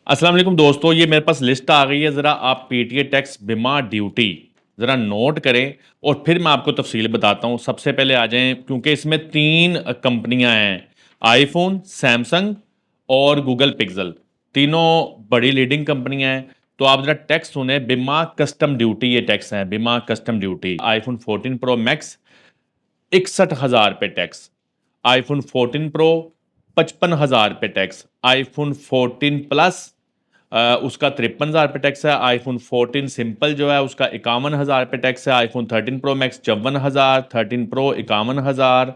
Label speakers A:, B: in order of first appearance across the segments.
A: अस्सलाम वालेकुम दोस्तों, ये मेरे पास लिस्ट आ गई है। ज़रा आप पीटीए टैक्स बीमा ड्यूटी ज़रा नोट करें और फिर मैं आपको तफसील बताता हूँ। सबसे पहले आ जाएं, क्योंकि इसमें तीन कंपनियां हैं, आईफोन, सैमसंग और गूगल पिक्सल। तीनों बड़ी लीडिंग कंपनियां हैं। तो आप ज़रा टैक्स सुने, बीमा कस्टम ड्यूटी ये टैक्स है, बीमा custom duty. IPhone 14 pro max 61,000 पे टैक्स, आईफोन 14 प्रो 55,000 पे टैक्स, आईफोन 14 प्लस उसका 53,000 पे टैक्स है, आईफोन 14 सिंपल जो है उसका 51,000 पे टैक्स है, iPhone 13 pro max 54,000, 13 pro 51,000,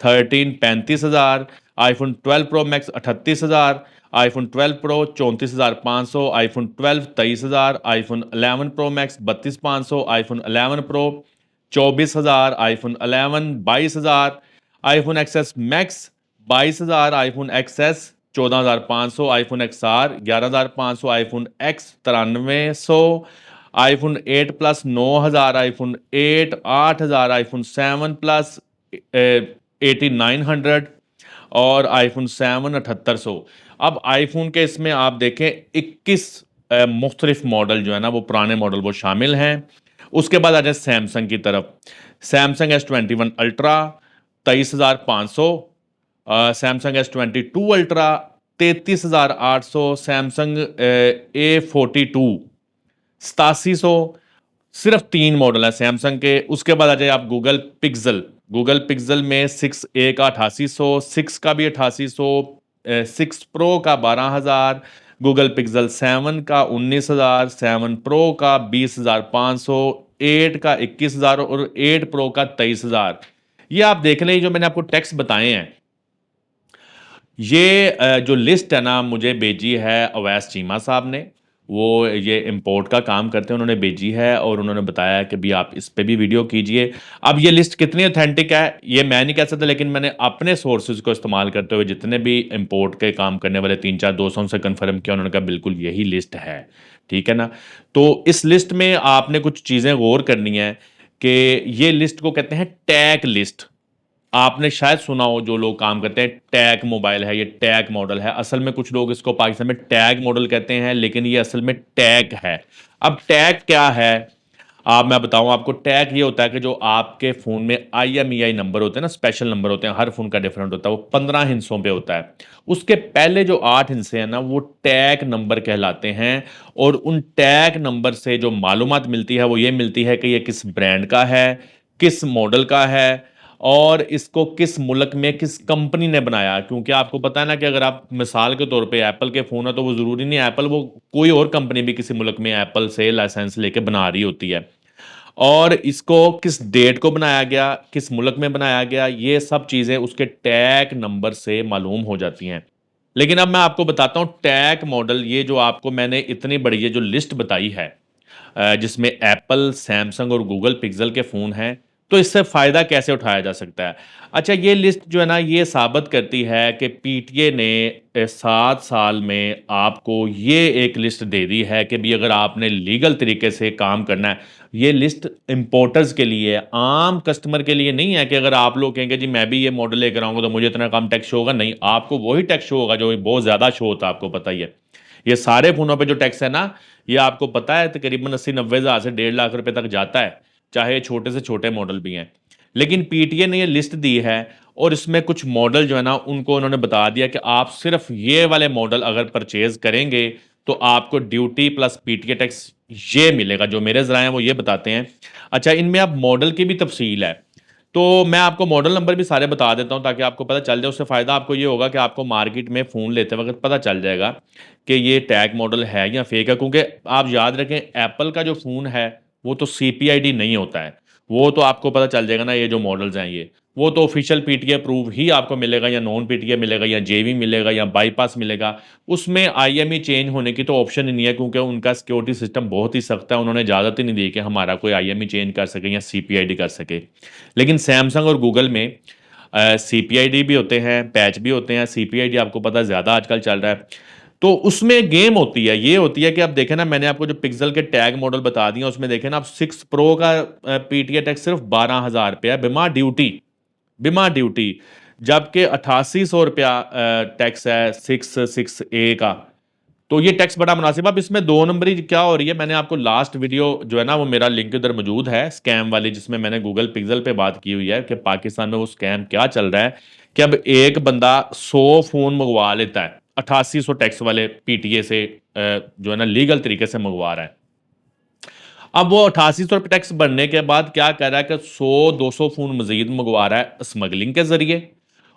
A: 13 35,000, iPhone 12 pro max 38,000, iPhone 12 pro 34,500, iPhone 12 23,000, iPhone 11 pro max 32,500, iPhone 11 pro 24,000, iPhone 11 22,000, iPhone XS max 22,000, iPhone XS 14,500, iPhone X R 11,500, iPhone X 9300, iPhone 8 plus 9,000, iPhone 8 8,000, iPhone 7 plus 8,900 और iPhone 7 7,800। अब iPhone के इसमें आप देखें 21 मुख्तलिफ model जो है ना, वो पुराने मॉडल वो शामिल हैं। उसके बाद आ जाए सैमसंग की तरफ। Samsung S21 ultra 23,500, Samsung S22 ultra 33,800, Samsung A42 8700। सिर्फ तीन मॉडल है सैमसंग के। उसके बाद आ जाए आप गूगल पिक्सल। गूगल पिक्सल में 6A का 8800, 6 का भी 8800, 6 प्रो का 12,000, गूगल पिक्सल 7 का 19,000, 7 प्रो का 20,500, 8 का 21,000 और 8 प्रो का 23,000। ये आप देख लें, जो मैंने आपको टैक्स बताए हैं, ये जो लिस्ट है ना, मुझे भेजी है अवैस चीमा साहब ने। वो ये इंपोर्ट का काम करते हैं, उन्होंने भेजी है और उन्होंने बताया कि भी आप इस पे भी वीडियो कीजिए। अब ये लिस्ट कितनी ऑथेंटिक है ये मैं नहीं कह सकता, लेकिन मैंने अपने सोर्सेज को इस्तेमाल करते हुए जितने भी इंपोर्ट के काम करने वाले तीन चार दोस्तों से कंफर्म किया, उन्होंने कहा बिल्कुल यही लिस्ट है। ठीक है ना। तो इस लिस्ट में आपने कुछ चीज़ें गौर करनी है कि ये लिस्ट को कहते हैं टैग लिस्ट। आपने शायद सुना हो, जो लोग काम करते हैं, टैग मोबाइल है, ये टैग मॉडल है। असल में कुछ लोग इसको पाकिस्तान में टैग मॉडल कहते हैं, लेकिन ये असल में टैग है। अब टैग क्या है, आप मैं बताऊं आपको। टैग ये होता है कि जो आपके फोन में IMEI नंबर होते हैं ना, स्पेशल नंबर होते हैं, हर फोन का डिफरेंट होता है, वो 15 हिस्सों पे होता है। उसके पहले जो 8 हिस्से हैं ना, वो टैग नंबर कहलाते हैं। और उन टैग नंबर से जो मालूमात मिलती है वो ये मिलती है कि ये किस ब्रांड का है, किस मॉडल का है और इसको किस मुल्क में किस कंपनी ने बनाया। क्योंकि आपको पता है ना कि अगर आप मिसाल के तौर पे एप्पल के फ़ोन है, तो वो ज़रूरी नहीं है एप्पल, वो कोई और कंपनी भी किसी मुल्क में एप्पल से लाइसेंस लेके बना रही होती है। और इसको किस डेट को बनाया गया, किस मुल्क में बनाया गया, ये सब चीज़ें उसके टैग नंबर से मालूम हो जाती हैं। लेकिन अब मैं आपको बताता हूँ टैग मॉडल, ये जो आपको मैंने इतनी बड़ी ये जो लिस्ट बताई है, जिसमें एप्पल, सैमसंग और गूगल पिक्सल के फ़ोन हैं, तो इससे फ़ायदा कैसे उठाया जा सकता है। अच्छा, ये लिस्ट जो है ना, ये साबित करती है कि पीटीए ने 7 साल में आपको ये एक लिस्ट दे दी है कि भी अगर आपने लीगल तरीके से काम करना है। ये लिस्ट इंपोर्टर्स के लिए है, आम कस्टमर के लिए नहीं है कि अगर आप लोग कहेंगे जी मैं भी ये मॉडल लेकर आऊँगा तो मुझे इतना कम टैक्स शो होगा। नहीं, आपको वही टैक्स शो होगा जो बहुत ज़्यादा शो होता है, आपको पता ही है। ये सारे फ़ोनों पे जो टैक्स है ना, ये आपको पता है तकरीबन 80-90 हज़ार से 1.5 लाख रुपए तक जाता है, चाहे छोटे से छोटे मॉडल भी हैं। लेकिन पीटीए ने ये लिस्ट दी है और इसमें कुछ मॉडल जो है ना, उनको उन्होंने बता दिया कि आप सिर्फ ये वाले मॉडल अगर परचेज करेंगे तो आपको ड्यूटी प्लस पीटीए टैक्स ये मिलेगा। जो मेरे ज़राए हैं वो ये बताते हैं। अच्छा, इनमें अब मॉडल की भी तफसील है, तो मैं आपको मॉडल नंबर भी सारे बता देता हूँ ताकि आपको पता चल जाए। उससे फ़ायदा आपको ये होगा कि आपको मार्केट में फ़ोन लेते वक्त पता चल जाएगा कि ये टैग मॉडल है या फेक है। क्योंकि आप याद रखें, एप्पल का जो फ़ोन है वो तो CPID नहीं होता है। वो तो आपको पता चल जाएगा ना, ये जो मॉडल्स हैं ये, वो तो ऑफिशियल पीटीए प्रूव ही आपको मिलेगा, या नॉन पीटीए मिलेगा, या जेवी मिलेगा, या बाईपास मिलेगा। उसमें IME चेंज होने की तो ऑप्शन ही नहीं है, क्योंकि उनका सिक्योरिटी सिस्टम बहुत ही सख्त है। उन्होंने इजाज़त ही नहीं दी कि हमारा कोई IME चेंज कर सके या CPID कर सके। लेकिन सैमसंग और गूगल में CPID भी होते हैं, पैच भी होते हैं। CPID आपको पता है ज़्यादा आजकल चल रहा है। तो उसमें गेम होती है, ये होती है कि आप देखें ना, मैंने आपको जो पिक्सल के टैग मॉडल बता दिए उसमें देखें ना, आप 6 प्रो का पीटीए टैक्स सिर्फ 12,000 रुपया है, बिमा ड्यूटी, बिमा ड्यूटी। जबकि 8800 रुपया टैक्स है 6 6A का। तो ये टैक्स बड़ा मुनासिब। अब इसमें 2 नंबरी क्या हो रही है, मैंने आपको लास्ट वीडियो जो है ना वो मेरा लिंक इधर मौजूद है स्कैम वाली, जिसमें मैंने गूगल पिक्सल पे बात की हुई है कि पाकिस्तान में वो स्कैम क्या चल रहा है कि अब एक बंदा 100 फोन मंगवा लेता है 8800 टैक्स वाले पीटीए से, जो है ना लीगल तरीके से मंगवा रहा है। अब वो 8800 रुपये टैक्स भरने के बाद क्या कर रहा है कि 100-200 फोन मजीद मंगवा रहा है स्मगलिंग के जरिए,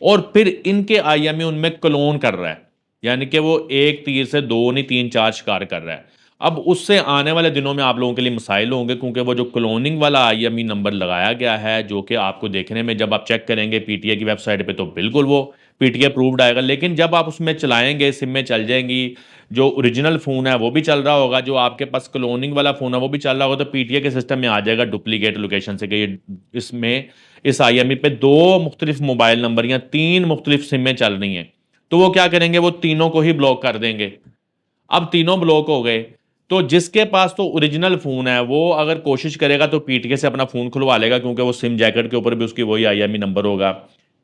A: और फिर इनके आईएमई उनमें क्लोन कर रहा है, यानी कि वो एक तीर से दो नहीं 3-4 शिकार कर रहा है। अब उससे आने वाले दिनों में आप लोगों के लिए मसाइल होंगे, क्योंकि वो जो क्लोनिंग वाला आईएमई नंबर लगाया गया है, जो कि आपको देखने में जब आप चेक करेंगे पीटीए की वेबसाइट पे तो बिल्कुल वो पीटीए अप्रूव्ड आएगा, लेकिन जब आप उसमें चलाएंगे सिम में चल जाएंगी, जो ओरिजिनल फ़ोन है वो भी चल रहा होगा, जो आपके पास क्लोनिंग वाला फ़ोन है वो भी चल रहा होगा, तो पीटीए के सिस्टम में आ जाएगा डुप्लीकेट लोकेशन से कि ये इसमें इस आईएमई पे 2 मुख्तलिफ मोबाइल नंबर या 3 मुख्तलिफ सिमें चल रही हैं। तो वो क्या करेंगे, वो तीनों को ही ब्लॉक कर देंगे। अब तीनों ब्लॉक हो गए, तो जिसके पास तो ओरिजिनल फ़ोन है वो अगर कोशिश करेगा तो पीटीए से अपना फ़ोन खुलवा लेगा, क्योंकि वो सिम जैकेट के ऊपर भी उसकी वही आईएमई नंबर होगा।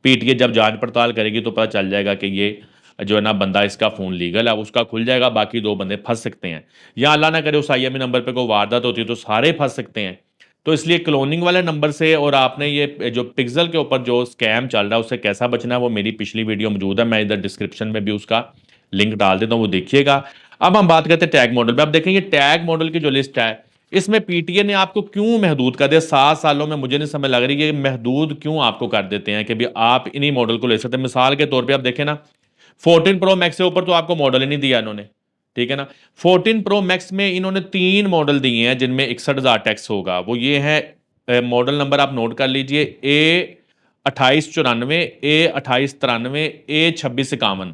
A: पीटीए जब जांच पड़ताल करेगी तो पता चल जाएगा कि ये जो है ना बंदा, इसका फ़ोन लीगल है, उसका खुल जाएगा, बाकी 2 बंदे फंस सकते हैं। या अल्लाह ना करे उस आईएमई नंबर पे कोई वारदात होती है तो सारे फंस सकते हैं। तो इसलिए क्लोनिंग वाले नंबर से, और आपने ये जो पिक्सल के ऊपर जो स्कैम चल रहा है उससे कैसा बचना है, वो मेरी पिछली वीडियो मौजूद है, मैं इधर डिस्क्रिप्शन में भी उसका लिंक डाल देता हूँ, वो देखिएगा। अब हम बात करते हैं टैग मॉडल पे। अब देखें ये टैग मॉडल की जो लिस्ट है, इसमें पीटीए ने आपको क्यों महदूद कर दिया 7 सालों में, मुझे नहीं समझ लग रही है महदूद क्यों आपको कर देते हैं कि भी आप इन्हीं मॉडल को ले सकते हैं। मिसाल के तौर पे आप देखें ना, 14 प्रो मैक्स से ऊपर तो आपको मॉडल ही नहीं दिया इन्होंने, ठीक है ना। 14 प्रो मैक्स में इन्होंने 3 मॉडल दिए हैं जिनमें 61,000 टैक्स होगा। वो ये है, मॉडल नंबर आप नोट कर लीजिए, A2894, A2893, A2651।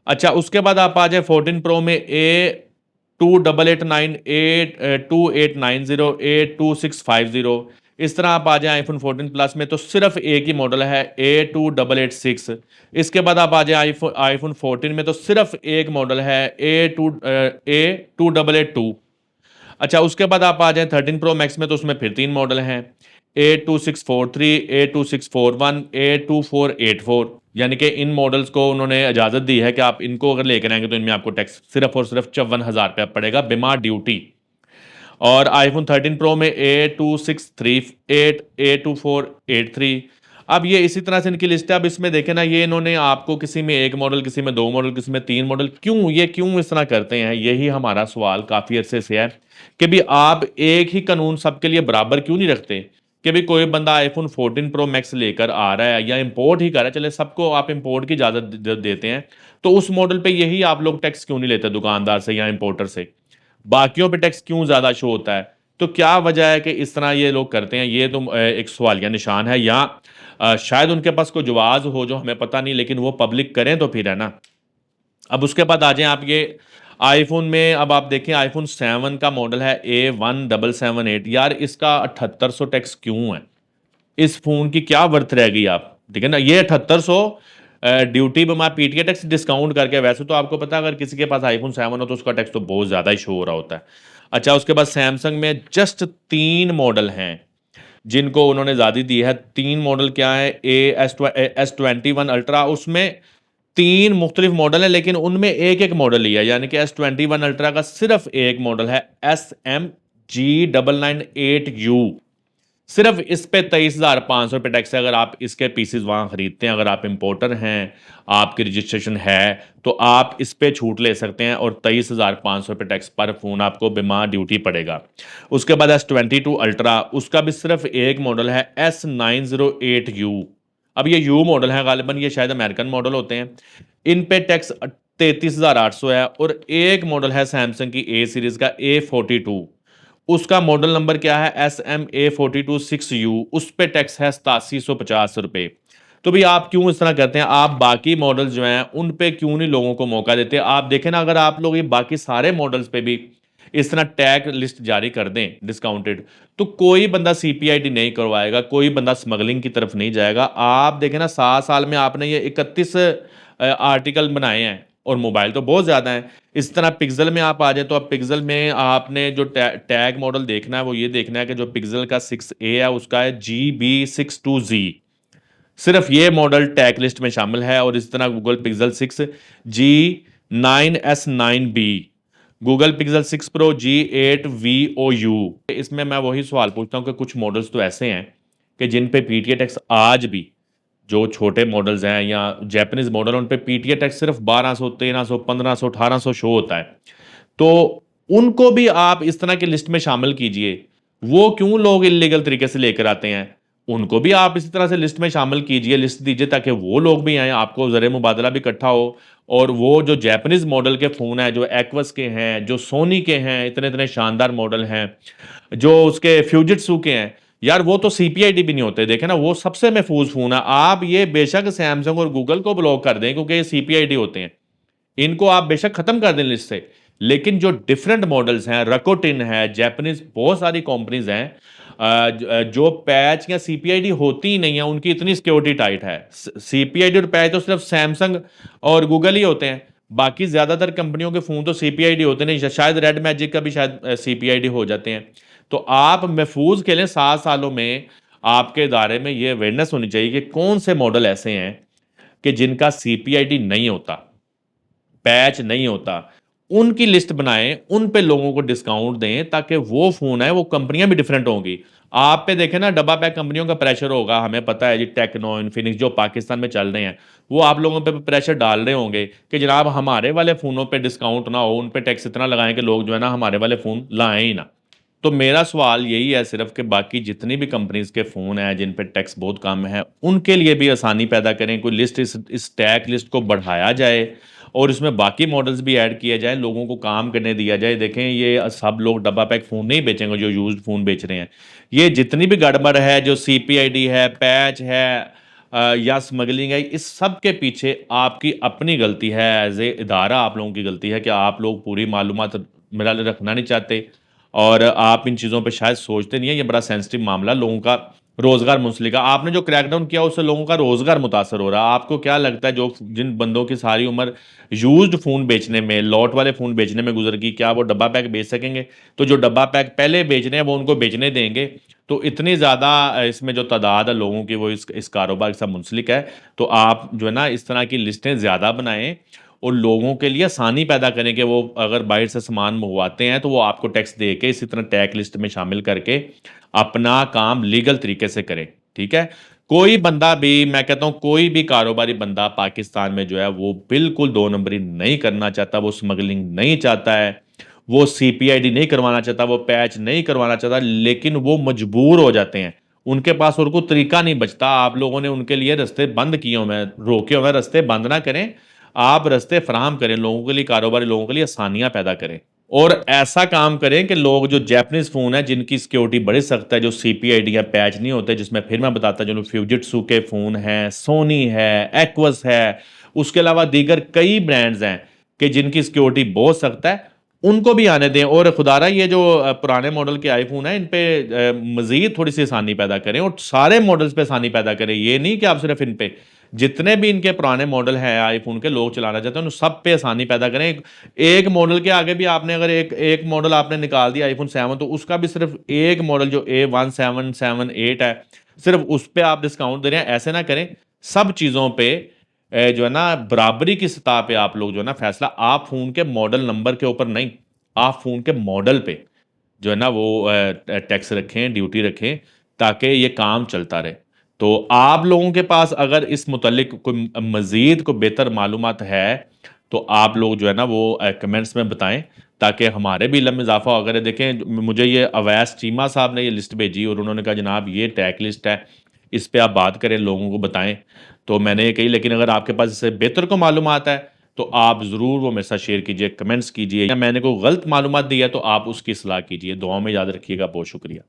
A: अच्छा, उसके बाद आप आ जाए 14 प्रो में A2889, A2890, A2650। इस तरह आप आ जाए आईफोन 14 प्लस में तो सिर्फ एक ही मॉडल है A2886। इसके बाद आप आ जाए आईफोन 14 में तो सिर्फ एक मॉडल है A2882। अच्छा, उसके बाद आप आ जाए 13 प्रो मैक्स में तो उसमें फिर 3 मॉडल हैं, A2643, A2641, A2484। यानी कि इन मॉडल्स को उन्होंने इजाज़त दी है कि आप इनको अगर लेकर आएंगे तो इनमें आपको टैक्स सिर्फ और सिर्फ 54,000 रुपया पड़ेगा बिमा ड्यूटी। और आईफोन 13 प्रो में A2638, A2483। अब ये इसी तरह से इनकी लिस्ट है। अब इसमें देखें ना, ये इन्होंने आपको किसी में 1 मॉडल, किसी में 2 मॉडल, किसी में 3 मॉडल, क्यों इस तरह करते हैं, यही हमारा सवाल काफ़ी अरसे से है कि भी आप एक ही कानून सबके लिए बराबर क्यों नहीं रखते कि भी कोई बंदा आईफोन 14 प्रो मैक्स लेकर आ रहा है या इंपोर्ट ही कर रहा है, चले सबको आप इंपोर्ट की इजाज़त देते हैं, तो उस मॉडल पे यही आप लोग टैक्स क्यों नहीं लेते दुकानदार से या इंपोर्टर से, बाकियों पे टैक्स क्यों ज़्यादा शो होता है। तो क्या वजह है कि इस तरह ये लोग करते हैं, ये तो एक सवालिया निशान है, या शायद उनके पास कोई जवाज़ हो जो हमें पता नहीं, लेकिन वो पब्लिक करें तो फिर है ना। अब उसके बाद आ जाएं आप ये आईफोन में, अब आप देखें आईफोन 7 का मॉडल है A1778। यार इसका 7800 टैक्स क्यों है, इस फोन की क्या वर्थ रह गई आप, ठीक है ना। ये 7800 ड्यूटी में पीटीए टैक्स डिस्काउंट करके, वैसे तो आपको पता है अगर किसी के पास आईफोन 7 हो तो उसका टैक्स तो बहुत ज़्यादा ही शो हो रहा होता है। अच्छा, उसके बाद सैमसंग में जस्ट 3 मॉडल हैं जिनको उन्होंने ज़्यादा दी है। 3 मॉडल क्या है, S21 अल्ट्रा, उसमें 3 मुख्तलिफ मॉडल है लेकिन उनमें एक एक मॉडल लिया है, यानी कि S21 अल्ट्रा का सिर्फ एक मॉडल है SMG998U। सिर्फ इस पे 23,500 रुपये टैक्स है। अगर आप इसके पीसेस वहाँ खरीदते हैं, अगर आप इंपोर्टर हैं, आपकी रजिस्ट्रेशन है, तो आप इस पे छूट ले सकते हैं और 23,500 रुपये टैक्स पर फ़ोन आपको बिमा ड्यूटी पड़ेगा। उसके बाद S22 अल्ट्रा, उसका भी सिर्फ एक मॉडल है S908U। अब ये यू मॉडल है, गालिबन ये शायद अमेरिकन मॉडल होते हैं, इन पे टैक्स 33,800 है। और एक मॉडल है सैमसंग की ए सीरीज़ का A42, उसका मॉडल नंबर क्या है SMA426U, उस पे टैक्स है 8750 रुपये। तो भाई आप क्यों इस तरह करते हैं, आप बाकी मॉडल्स जो हैं उन पे क्यों नहीं लोगों को मौका देते। आप देखें ना, अगर आप लोग ये बाकी सारे मॉडल्स पे भी इस तरह टैग लिस्ट जारी कर दें डिस्काउंटेड, तो कोई बंदा CPID नहीं करवाएगा, कोई बंदा स्मगलिंग की तरफ नहीं जाएगा। आप देखें ना, 7 साल में आपने ये 31 आर्टिकल बनाए हैं और मोबाइल तो बहुत ज़्यादा हैं। इस तरह पिक्सल में आप आ जाए तो आप पिक्सल में आपने जो टैग मॉडल देखना है वो ये देखना है कि जो पिक्सल का 6A है उसका है GB62Z। सिर्फ ये मॉडल टैग लिस्ट में शामिल है। और इस तरह गूगल पिक्सल 6 जी 9S9B, Google pixel 6 pro G8 VOU। इसमें मैं वही सवाल पूछता हूँ कि कुछ मॉडल्स तो ऐसे हैं कि जिन पे पीटीए टैक्स आज भी, जो छोटे मॉडल्स हैं या जापानीज मॉडल, उन पे पीटीए टैक्स सिर्फ 1200, 1300, 1500, 1800 शो होता है। तो उनको भी आप इस तरह की लिस्ट में शामिल कीजिए। वो क्यों लोग इलीगल तरीके से लेकर आते हैं, उनको भी आप इसी तरह से लिस्ट में शामिल कीजिए, लिस्ट दीजिए, ताकि वो लोग भी आए, आपको ज़र मुबादला भी इकट्ठा हो। और वो जो जापानीज मॉडल के फ़ोन हैं, जो एक्वस के हैं, जो सोनी के हैं, इतने इतने शानदार मॉडल हैं, जो उसके फ्यूजिट्सू के हैं, यार वो तो सीपीआईडी भी नहीं होते, देखे ना, वो सबसे महफूज फ़ोन है। आप ये बेशक सैमसंग और गूगल को ब्लॉक कर दें क्योंकि ये सीपीआईडी होते हैं, इनको आप बेशक खत्म कर दें लिस्ट से, लेकिन जो डिफरेंट मॉडल्स हैं, रकोटिन है, जापानीज बहुत सारी कंपनीज हैं, जो पैच या सीपीआईडी होती ही नहीं है, उनकी इतनी सिक्योरिटी टाइट है। सीपीआईडी और पैच तो सिर्फ सैमसंग और गूगल ही होते हैं, बाकी ज्यादातर कंपनियों के फोन तो सीपीआईडी होते नहीं, शायद रेड मैजिक का भी शायद सीपीआईडी हो जाते हैं। तो आप महफूज खेलें, 7 सालों में आपके इदारे में ये अवेयरनेस होनी चाहिए कि कौन से मॉडल ऐसे हैं कि जिनका सीपीआईडी नहीं होता, पैच नहीं होता, उनकी लिस्ट बनाएं, उन पे लोगों को डिस्काउंट दें, ताकि वो फोन है, वो कंपनियां भी डिफरेंट होंगी। आप पे देखें ना, डब्बा पैक कंपनियों का प्रेशर होगा, हमें पता है जी, टेक्नो, इन्फिनिक्स जो पाकिस्तान में चल रहे हैं, वो आप लोगों पे प्रेशर डाल रहे होंगे कि जनाब हमारे वाले फोनों पे डिस्काउंट ना हो, उन पे टैक्स इतना लगाएं कि लोग जो है ना हमारे वाले फोन लाएं ही ना। तो मेरा सवाल यही है सिर्फ कि बाकी जितनी भी कंपनीज के फ़ोन हैं जिन पे टैक्स बहुत कम है, उनके लिए भी आसानी पैदा करें, कोई लिस्ट, इस टैग लिस्ट को बढ़ाया जाए और इसमें बाकी मॉडल्स भी ऐड किए जाए, लोगों को काम करने दिया जाए। देखें, ये सब लोग डब्बा पैक फ़ोन नहीं बेचेंगे जो यूज्ड फ़ोन बेच रहे हैं। ये जितनी भी गड़बड़ है, जो सीपीआईडी है, पैच है, या स्मगलिंग है, इस सब के पीछे आपकी अपनी गलती है, एज ए इदारा आप लोगों की गलती है कि आप लोग पूरी मालूमात मेरा रखना नहीं चाहते और आप इन चीज़ों पे शायद सोचते नहीं है। ये बड़ा सेंसिटिव मामला, लोगों का रोज़गार मुंसलिक है। आपने जो क्रैकडाउन किया उससे लोगों का रोज़गार मुतासर हो रहा है। आपको क्या लगता है, जो जिन बंदों की सारी उम्र यूज्ड फ़ोन बेचने में, लॉट वाले फ़ोन बेचने में गुजर गई, क्या वो डब्बा पैक बेच सकेंगे? तो जो डब्बा पैक पहले बेच रहे हैं वो उनको बेचने देंगे। तो इतनी ज़्यादा इसमें जो तादाद है लोगों की, वो इस कारोबार के साथ मुंसलिक है। तो आप जो है ना इस तरह की लिस्टें ज़्यादा बनाएं और लोगों के लिए आसानी पैदा करें कि वो अगर बाहर से सामान मंगवाते हैं तो वो आपको टैक्स दे के इसी तरह टैग लिस्ट में शामिल करके अपना काम लीगल तरीके से करें। ठीक है? कोई बंदा भी, मैं कहता हूँ कोई भी कारोबारी बंदा पाकिस्तान में जो है वो बिल्कुल 2 नंबरी नहीं करना चाहता, वो स्मगलिंग नहीं चाहता है, वो सीपीआईडी नहीं करवाना चाहता, वो पैच नहीं करवाना चाहता, लेकिन वो मजबूर हो जाते हैं, उनके पास और कोई तरीका नहीं बचता। आप लोगों ने उनके लिए रास्ते बंद किए हुए हैं, रोके हुए हैं। रास्ते बंद ना करें, आप रास्ते फराहम करें लोगों के लिए, कारोबारी लोगों के लिए आसानियां पैदा करें और ऐसा काम करें कि लोग, जो जापानीज फोन है जिनकी सिक्योरिटी बड़ी सख्त है, जो सीपीआईडी या पैच नहीं होते, जिसमें फिर मैं बताता जो फ्यूजिट्सू के फोन हैं, सोनी है, एक्वस है, उसके अलावा दीगर कई ब्रांड्स हैं कि जिनकी सिक्योरिटी बहुत सख्त है, उनको भी आने दें। और खुदारा ये जो पुराने मॉडल के आईफोन है, इन पे मजीद थोड़ी सी आसानी पैदा करें और सारे मॉडल्स पे आसानी पैदा करें। ये नहीं कि आप सिर्फ इन पे, जितने भी इनके पुराने मॉडल हैं आईफोन के, लोग चलाना चाहते हैं, उन सब पे आसानी पैदा करें। एक मॉडल के आगे भी आपने अगर एक मॉडल आपने निकाल दिया आईफोन 7, तो उसका भी सिर्फ एक मॉडल जो A1778 है, सिर्फ उस पर आप डिस्काउंट दे रहे हैं। ऐसे ना करें, सब चीज़ों पे जो है ना बराबरी की सतह पे आप लोग जो है ना फैसला, आप फोन के मॉडल नंबर के ऊपर नहीं, आप फोन के मॉडल पे जो है ना वो टैक्स रखें, ड्यूटी रखें, ताकि ये काम चलता रहे। तो आप लोगों के पास अगर इस मुतल्लिक कोई मजीद कोई बेहतर मालूमात है तो आप लोग जो है ना वो कमेंट्स में बताएं, ताकि हमारे भी इल्म में इजाफा हो। अगर देखें, मुझे ये अवैस चीमा साहब ने ये लिस्ट भेजी और उन्होंने कहा जनाब ये टैग लिस्ट है, इस पे आप बात करें, लोगों को बताएं। तो मैंने ये कही, लेकिन अगर आपके पास इससे बेहतर को मालूमात है तो आप ज़रूर वो मेरे साथ शेयर कीजिए, कमेंट्स कीजिए, या मैंने कोई गलत मालूमात दी है तो आप उसकी सलाह कीजिए। दुआ में याद रखिएगा। बहुत शुक्रिया।